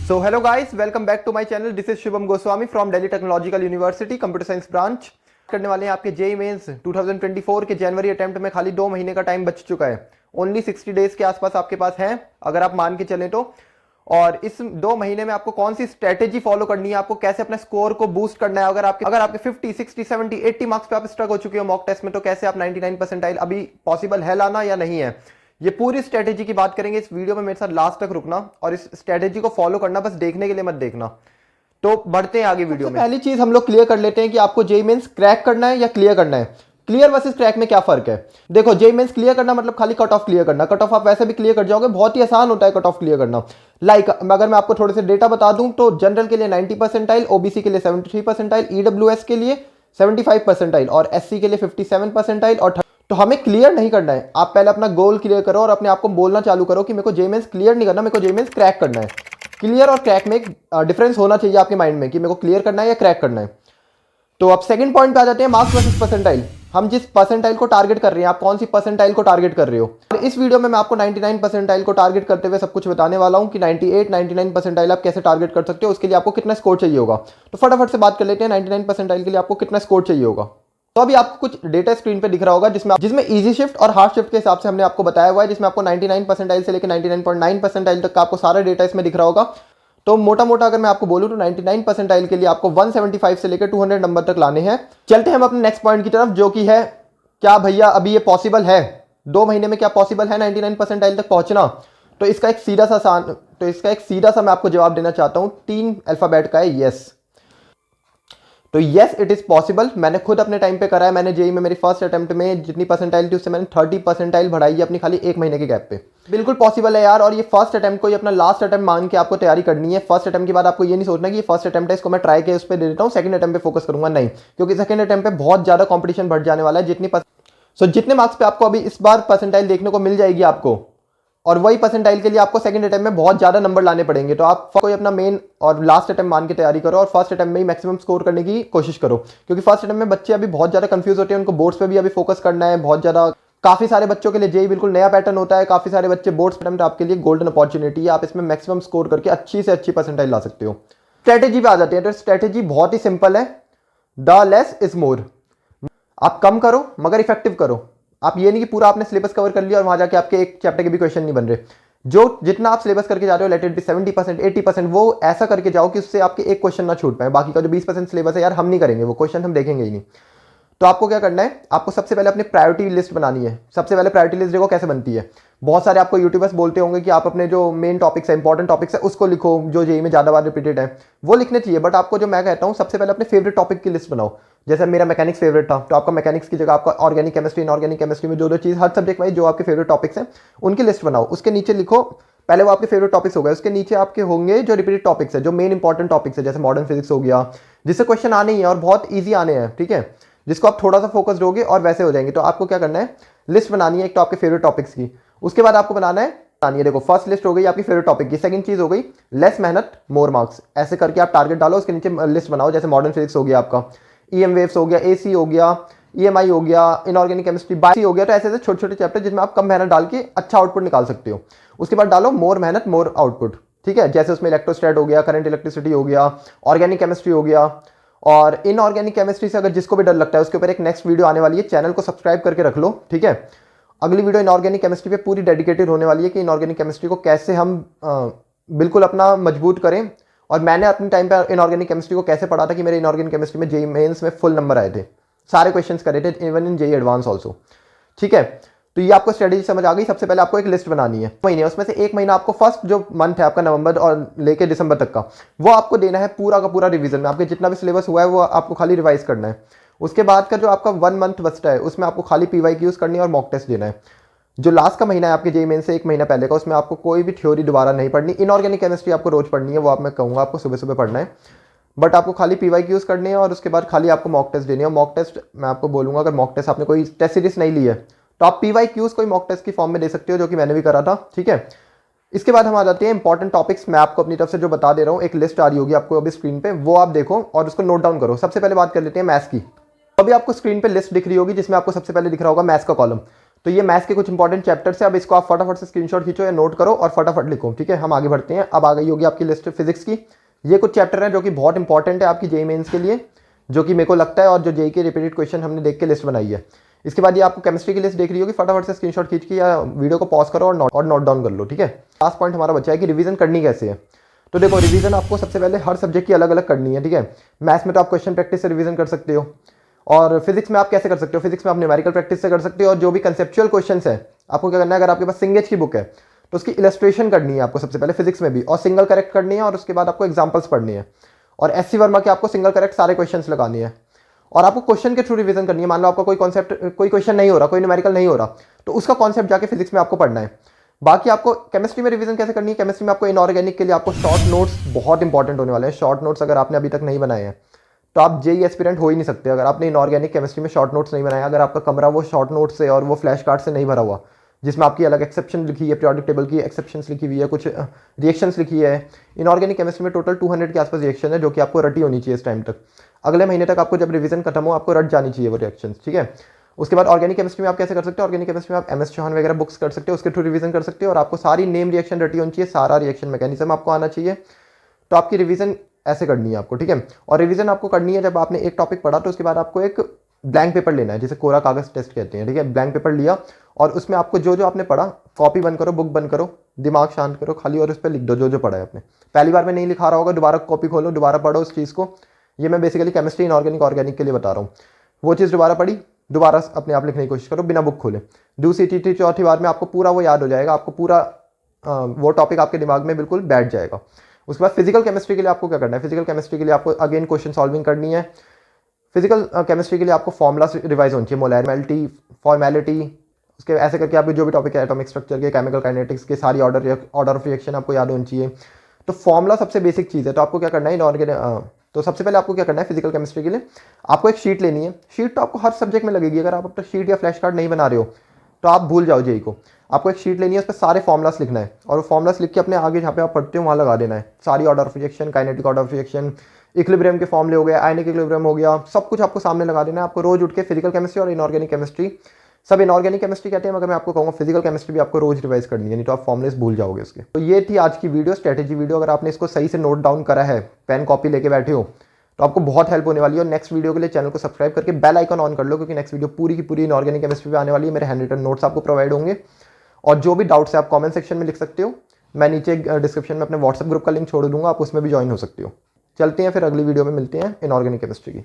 So hello guys, welcome back to my channel. This is Shubham Goswami from Delhi Technological University, Computer Science Branch. करने वाले हैं आपके JEE mains 2024 के जनवरी attempt में खाली 2 महीने का टाइम बच चुका है। ओनली 60 डेज के आसपास आपके पास है अगर आप मान के चलें तो। और इस 2 महीने में आपको कौन सी स्ट्रेटेजी फॉलो करनी है, आपको कैसे अपने स्कोर को बूस्ट करना है। अगर आपके 50, 60, 70, 80 मार्क्स पे आप स्ट्रक हो चुके हो मॉक टेस्ट में, तो कैसे आप 99 परसेंटाइल अभी पॉसिबल है लाना या नहीं है, ये पूरी स्ट्रेटेजी की बात करेंगे इस वीडियो में। मेरे साथ लास्ट तक रुकना और इस स्ट्रेटेजी को फॉलो करना, बस देखने के लिए मत देखना। तो बढ़ते हैं आगे वीडियो में। पहली चीज हम लोग क्लियर कर लेते हैं कि आपको जेईई मेंस क्रैक करना है या क्लियर करना है। क्लियर वर्सेस क्रैक में क्या फर्क है? देखो, जेईई मेंस क्लियर करना मतलब खाली कट ऑफ क्लियर करना। कट ऑफ आप वैसे भी क्लियर कर जाओगे, बहुत ही आसान होता है कट ऑफ क्लियर करना। अगर मैं आपको थोड़े से डेटा बता दूं तो जनरल के लिए 90 परसेंटाइल, ओबीसी के लिए 73 परसेंटाइल, ईडब्ल्यूएस के लिए 75 परसेंटाइल और एससी के लिए 57 परसेंटाइल। और तो हमें क्लियर नहीं करना है, आप पहले अपना गोल क्लियर करो और अपने आप को बोलना चालू करो कि मेरे को जेईई मेंस क्लियर नहीं करना, मेरे को जेईई मेंस क्रैक करना है। क्लियर और क्रैक में एक डिफरेंस होना चाहिए आपके माइंड में कि मेरे को क्लियर करना है या क्रैक करना है। तो अब सेकंड पॉइंट पे आ जाते हैं, मार्क्स वर्सेस परसेंटाइल। हम जिस परसेंटाइल को टारगेट कर रहे हैं, आप कौन सी परसेंटाइल को टारगेट कर रहे हो। इस वीडियो में मैं आपको 99 परसेंटाइल को टारगेट करते हुए सब कुछ बताने वाला हूं कि 98, 99 परसेंटाइल आप कैसे टारगेट कर सकते हो, उसके लिए आपको कितना स्कोर चाहिए होगा। तो फटाफट से बात कर लेते हैं 99 परसेंटाइल के लिए आपको कितना स्कोर चाहिए होगा। तो अभी आपको कुछ डेटा स्क्रीन पे दिख रहा होगा जिसमें इजी शिफ्ट और हार्ड शिफ्ट के हिसाब से हमने आपको बताया हुआ है, जिसमें आपको 99 परसेंटाइल से लेकर 99.9 परसेंटाइल तक का आपको सारा डेटा इसमें दिख रहा होगा। तो मोटा मोटा अगर मैं आपको बोलूं तो 99 परसेंटाइल के लिए आपको 175 से लेकर 200 नंबर तक लाने हैं। चलते हैं हम अपने नेक्स्ट पॉइंट की तरफ, जो कि है क्या भैया अभी ये पॉसिबल है 2 महीने में, क्या पॉसिबल है 99 परसेंटाइल तक पहुंचना। तो इसका एक सीधा सा मैं आपको जवाब देना चाहता हूं, 3 अल्फाबेट का है, यस। तो यस, इट इज पॉसिबल। मैंने खुद अपने टाइम पे करा है। मैंने जेईई में मेरी फर्स्ट अटेम्प्ट में जितनी परसेंटाइल थी उससे मैंने 30 परसेंटाइल बढ़ाई है अपनी खाली 1 महीने के गैप पे। बिल्कुल पॉसिबल है यार। और ये फर्स्ट अटेम्प्ट को ही अपना लास्ट अटेम्प्ट मान के आपको तैयारी करनी है। फर्स्ट अटेम्प्ट के बाद आपको ये नहीं सोचना कि ये फर्स्ट अटेम्प्ट है, इसको मैं ट्राई के उस पर दे देता हूँ, सेकंड अटेम्प्ट पे फोकस करूंगा, नहीं। क्योंकि सेकंड अटेम्प्ट पे बहुत ज्यादा कॉम्पिटिशन बढ़ जाने वाला है। जितने मार्क्स पे आपको अभी इस बार परसेंटाइल देखने को मिल जाएगी आपको, और वही परसेंटाइल के लिए आपको सेकंड अटेम्प्ट में बहुत ज्यादा नंबर लाने पड़ेंगे। तो आप कोई अपना मेन और लास्ट अटेम्प्ट मान के तैयारी करो और फर्स्ट अटेम्प्ट में ही मैक्सिमम स्कोर करने की कोशिश करो। क्योंकि फर्स्ट अटेम्प्ट में बच्चे अभी बहुत ज्यादा कंफ्यूज होते हैं, उनको बोर्ड्स पे भी अभी फोकस करना है बहुत ज्यादा। काफी सारे बच्चों के लिए जेईई बिल्कुल नया पैटर्न होता है। काफी सारे बच्चे बोर्ड्स अटेम्प्ट आपके लिए गोल्डन अपॉर्चुनिटी है, आप इसमें मैक्सिमम स्कोर करके अच्छी से अच्छी परसेंटाइल ला सकते हो। स्ट्रेटेजी पे आ जाते हैं। तो स्ट्रेटेजी बहुत ही सिंपल है, द लेस इज मोर। आप कम करो मगर इफेक्टिव करो। आप ये नहीं कि पूरा आपने सिलेबस कवर कर लिया और वहां जाके आपके एक चैप्टर के भी क्वेश्चन नहीं बन रहे। जो जितना आप सिलेबस करके जा रहे हो, लेट इट बी 70%, 80%, वो ऐसा करके जाओ कि उससे आपके एक क्वेश्चन ना छूट पाए। बाकी का जो 20% सिलेबस है यार, हम नहीं करेंगे, वो क्वेश्चन हम देखेंगे ही नहीं। तो आपको क्या करना है, आपको सबसे पहले अपनी प्रायोरिटी लिस्ट बनानी है। सबसे पहले प्रायोरिटी लिस्ट देखो कैसे बनती है। बहुत सारे आपको यूट्यूबर्स बोलते होंगे कि आप अपने जो मेन टॉपिक्स है, इंपॉर्टेंट टॉपिक्स है, उसको लिखो जो जेईई में ज्यादा बार रिपीटेड है, वो लिखने चाहिए। बट आपको जो मैं कहता हूँ, सबसे पहले अपने फेवरेट टॉपिक की लिस्ट बनाओ। जैसे मेरा मैकेनिक्स फेवरेट था, तो आपका मैकेनिक्स की जगह आपका ऑर्गेनिक केमिस्ट्री, इनऑर्गेनिक केमिस्ट्री में जो चीज़ हर सब्जेक्ट वाइज जो आपके फेवरेट टॉपिक्स हैं उनकी लिस्ट बनाओ। उसके नीचे लिखो, पहले वो आपके फेवरेट टॉपिक्स हो गए, उसके नीचे आपके होंगे जो रिपीटेड टॉपिक्स है, जो मेन इंपॉर्टेंट टॉपिक्स है, जैसे मॉडर्न फिजिक्स हो गया, जिससे क्वेश्चन आने ही है और बहुत ईजी आने हैं, ठीक है, जिसको आप थोड़ा सा फोकस दोगे और वैसे हो जाएंगे। तो आपको क्या करना है, लिस्ट बनानी है एक तो आपके फेवरेट टॉपिक्स की। उसके बाद आपको बनाना है, देखो फर्स्ट लिस्ट हो गई आपकी फेवरेट टॉपिक की। सेकंड चीज हो गई लेस मेहनत मोर मार्क्स। ऐसे करके आप टारगेट डालो, उसके नीचे लिस्ट बनाओ। जैसे मॉडर्न फिजिक्स हो गया आपका, ईएम वेव्स हो गया, एसी हो गया, ईएमआई हो गया, इनऑर्गेनिक केमिस्ट्री, बायो हो गया। तो ऐसे छोटे छोटे चैप्टर जिसमें आप कम मेहनत डाल के अच्छा आउटपुट निकाल सकते हो। उसके बाद डालो मोर मेहनत मोर आउटपुट, ठीक है। जैसे उसमें इलेक्ट्रोस्टैट हो गया, करंट इलेक्ट्रिसिटी हो गया, ऑर्गेनिक केमिस्ट्री हो गया। और इनऑर्गेनिक केमिस्ट्री से अगर जिसको भी डर लगता है, उसके ऊपर एक नेक्स्ट वीडियो आने वाली है, चैनल को सब्सक्राइब करके रख लो, ठीक है। अगली वीडियो इनऑर्गेनिक केमिस्ट्री पे पूरी डेडिकेटेड होने वाली है कि इनऑर्गेनिक केमिस्ट्री को कैसे हम बिल्कुल अपना मजबूत करें। और मैंने अपने टाइम पे इनऑर्गेनिक केमिस्ट्री को कैसे पढ़ा था कि मेरे इनऑर्गेनिक केमिस्ट्री में जेईई मेंस में फुल नंबर आए थे, सारे क्वेश्चंस करे थे, even in JEE advance also, ठीक है। तो ये आपको स्ट्रेटेजी समझ आ गई। सबसे पहले आपको एक लिस्ट बनानी है महीने, उसमें से एक महीना आपको फर्स्ट जो मंथ है आपका नवंबर और लेके दिसंबर तक का, वो आपको देना है पूरा का पूरा रिवीजन में। आपके जितना भी सिलेबस हुआ है वो आपको खाली रिवाइज करना है। उसके बाद का जो आपका 1 मंथ बचता है, उसमें आपको खाली पीवाईक्यूज करनी है और मॉक टेस्ट देना है। जो लास्ट का महीना है आपके जेईई मेंस से 1 महीना पहले का, उसमें आपको कोई भी थ्योरी दोबारा नहीं पढ़नी। इनऑर्गेनिक केमिस्ट्री आपको रोज पढ़नी है, वो आप मैं कहूँगा आपको सुबह सुबह पढ़ना है। बट आपको खाली पीवाईक्यूज करने हैं और उसके बाद खाली आपको मॉक टेस्ट देनी है। मॉक टेस्ट मैं आपको बोलूँगा, अगर मॉक टेस्ट आपने कोई टेस्ट सीरीज नहीं ली है तो आप पीवाईक्यूज कोई मॉक टेस्ट की फॉर्म में दे सकते हो, जो कि मैंने भी करा था, ठीक है। इसके बाद हम आ जाते हैं इंपॉर्टेंट टॉपिक्स। मैं आपको अपनी तरफ से जो बता दे रहा हूँ, एक लिस्ट आ रही होगी आपको अभी स्क्रीन पे, वो आप देखो और उसको नोट डाउन करो। सबसे पहले बात कर लेते हैं मैथ्स की। अभी आपको स्क्रीन पे लिस्ट दिख रही होगी जिसमें आपको सबसे पहले दिख रहा होगा मैथ्स का कॉलम। तो ये मैथ्स के कुछ इंपॉर्टेंट चैप्टर्स है। अब इसको आप फटाफट से स्क्रीनशॉट खींचो या नोट करो और फटाफट लिखो, ठीक है। हम आगे बढ़ते हैं। अब आ गई होगी आपकी लिस्ट फिजिक्स की। ये कुछ चैप्टर हैं जो कि बहुत इंपॉर्टेंट है आपकी जेईई मेंस के लिए, जो कि मेरे को लगता है, और जो जेईई के रिपीटेड क्वेश्चन हमने देख के लिस्ट बनाई है। इसके बाद ये आपको केमिस्ट्री की लिस्ट देख रही होगी, फटाफट से स्क्रीनशॉट खींच के या वीडियो को पॉज करो और नोट डाउन कर लो, ठीक है। लास्ट पॉइंट हमारा बचा है कि रिवीजन करनी कैसे है। तो देखो, रिवीजन आपको सबसे पहले हर सब्जेक्ट की अलग अलग करनी है, ठीक है। मैथ्स में तो आप क्वेश्चन प्रैक्टिस से रिवीजन कर सकते हो, और फिजिक्स में आप कैसे कर सकते हो, फिजिक्स में आप न्यूमेरिकल प्रैक्टिस से कर सकते हो। और जो भी कंसेप्चुअल क्वेश्चंस है आपको क्या करना है, अगर आपके पास सिंगेज की बुक है तो उसकी इलस्ट्रेशन करनी है आपको सबसे पहले फिजिक्स में भी, और सिंगल करेक्ट करनी है, और उसके बाद आपको एग्जाम्पल्स पढ़नी है। और एस सी वर्मा के आपको सिंगल करेक्ट सारे क्वेश्चन लगानी है, और आपको क्वेश्चन के थ्रू रिवीजन करनी है। मान लो आपका कोई कॉन्सेप्ट, कोई क्वेश्चन नहीं हो रहा, कोई न्यूमेरिकल नहीं हो रहा, तो उसका कॉन्सेप्ट जाके फिजिक्स में आपको पढ़ना है। बाकी आपको केमिस्ट्री में रिवीजन कैसे करनी है, केमिस्ट्री में आपको इनऑर्गेनिक के लिए आपको शॉर्ट नोट्स बहुत इंपॉर्टेंट होने वाले हैं। शॉर्ट नोट्स अगर आपने अभी तक नहीं बनाए हैं तो आप जेईई एस्पिरेंट हो ही नहीं सकते अगर आपने इनऑर्गेनिक केमिस्ट्री में शॉर्ट नोट्स नहीं बनाया। अगर आपका कमरा वो शॉर्ट नोट से और वो फ्लैश कार्ड से नहीं भरा हुआ, जिसमें आपकी अलग एक्सेप्शन लिखी है, पीरियोडिक टेबल की एक्सेप्शंस लिखी हुई है, कुछ रिएक्शंस लिखी है। इनऑर्गेनिक केमिस्ट्री में टोटल 200 के आसपास रिएक्शन है, जो कि आपको रटी होनी चाहिए इस टाइम तक। अगले महीने तक आपको जब रिवीजन खत्म हो, आपको रट जानी चाहिए वो रिएक्शंस, ठीक है। उसके बाद ऑर्गेनिक केमिस्ट्री में आप कैसे कर सकते हो, ऑर्गेनिक केमिस्ट्री में आप एमएस चौहान वगैरह बुक्स कर सकते हो, उसके थ्रू रिवीजन कर सकते हो। और आपको सारी नेम रिएक्शन रटी होनी चाहिए, सारा रिएक्शन मैकेनिज्म आपको आना चाहिए। तो आपकी रिवीजन ऐसे करनी है आपको, ठीक है। और रिवीजन आपको करनी है जब आपने एक टॉपिक पढ़ा तो उसके बाद आपको एक ब्लैंक पेपर लेना है, जिसे कोरा कागज टेस्ट कहते हैं, ठीक है। ब्लैंक पेपर लिया और उसमें आपको जो जो आपने पढ़ा, कॉपी बंद करो, बुक बंद करो, दिमाग शांत करो खाली, और उस पर लिख दो जो जो पढ़ा है आपने। पहली बार में नहीं लिखा रहा होगा, दोबारा कॉपी खोलो, दोबारा पढ़ो उस चीज़ को। ये मैं बेसिकली केमिस्ट्री इनऑर्गेनिक ऑर्गेनिक के लिए बता रहा हूँ। वो चीज़ दोबारा पढ़ी, दोबारा अपने आप लिखने की कोशिश करो बिना बुक खोले। दूसरी तीसरी चौथी बार में आपको पूरा वो याद हो जाएगा, आपको पूरा वो टॉपिक आपके दिमाग में बिल्कुल बैठ जाएगा। उसके बाद फिजिकल केमिस्ट्री के लिए आपको क्या करना है, फिजिकल केमिस्ट्री के लिए आपको अगेन क्वेश्चन सॉल्विंग करनी है। फिजिकल केमिस्ट्री के लिए आपको फॉर्मुला रिवाइज होनी चाहिए, मोलैरिटी, फॉर्मेलिटी, उसके ऐसे करके आपके जो भी टॉपिक है एटॉमिक स्ट्रक्चर के, केमिकल काइनेटिक्स के, सारी ऑर्डर ऑफ रिएक्शन आपको याद होनी चाहिए। तो फॉर्मुला सबसे बेसिक चीज़ है। तो आपको क्या करना है इनऑर्गेनिक, तो सबसे पहले आपको क्या करना है फिजिकल केमिस्ट्री के लिए, आपको एक शीट लेनी है। शीट तो आपको हर सब्जेक्ट में लगेगी, अगर आप अपना शीट या फ्लैश कार्ड नहीं बना रहे हो तो आप भूल जाओ जेईई को। आपको एक शीट लेनी है, उस पर सारे फॉर्मुलास लिखना है, और वो फॉर्मुलास लिख के अपने आगे जहाँ पे आप पढ़ते हो वहाँ लगा देना है। सारी order of reaction, kinetic order of reaction, equilibrium के फॉर्मूले हो गए, आयनिक इक्विलिब्रियम हो गया, सब कुछ आपको सामने लगा देना है। आपको रोज उठ के फिजिकल केमिस्ट्री और इनऑर्गेनिक केमिस्ट्री, सब इनऑर्गेनिक केमिस्ट्री कहते हैं, मगर मैं आपको कहूँगा फिजिकल केमिस्ट्री भी आपको रोज रिवाइज करनी है, नहीं तो आप फॉर्मुलेस भूल जाओगे उसके। तो ये थी आज की वीडियो, स्ट्रेटेजी वीडियो। अगर आपने इसको सही से नोट डाउन करा है, पेन कॉपी लेके बैठे हो, तो आपको बहुत हेल्प होने वाली है। और नेक्स्ट वीडियो के लिए चैनल को सब्सक्राइब करके बेल आइकन ऑन कर लो, क्योंकि नेक्स्ट वीडियो पूरी की पूरी इनऑर्गेनिक केमिस्ट्री पे आने वाली है। मेरे हैंड रिटन नोट्स आपको प्रोवाइड होंगे, और जो भी डाउट्स है आप कमेंट सेक्शन में लिख सकते हो। मैं नीचे डिस्क्रिप्शन में अपने व्हाट्सएप ग्रुप का लिंक छोड़ दूंगा, आप उसमें भी ज्वाइन हो सकते हो। चलते हैं फिर, अगली वीडियो में मिलते हैं इनऑर्गेनिक केमिस्ट्री की।